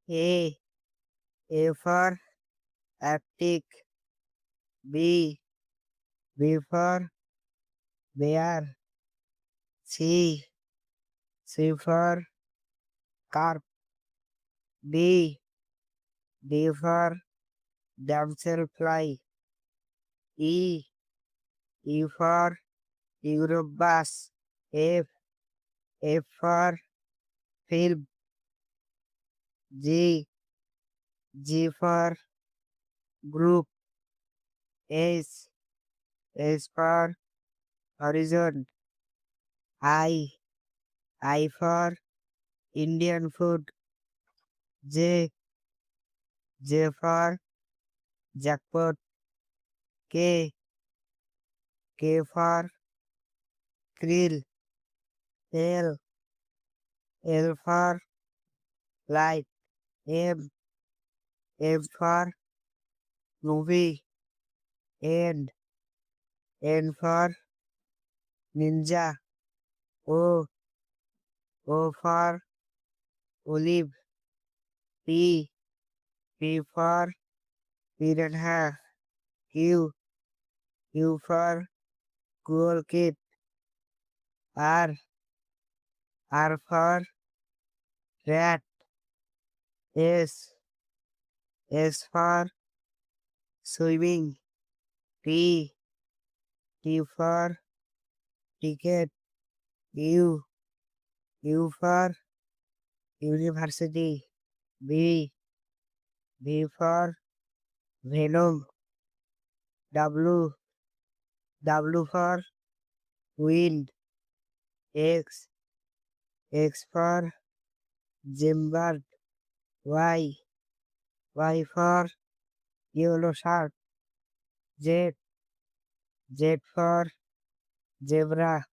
A. A for Arctic. B. B for bear. C. C for carp. D. D for damselfly. E. E for Europe bass. F. F for film. G. G for group. S. S for horizon. I. I for Indian food. J. J for jackpot. K. K for krill. L. L for light. M. M for movie. N. N for ninja. O. O for olive. P. P for piranha. Q. Q for cool kid. R. R for rat. S. S for swimming. T. T for ticket. U. U for university. V. V for venom. W. W for wind. X. X for Zimbabwe. Y. Y for yellow shark. Z. Z for zebra.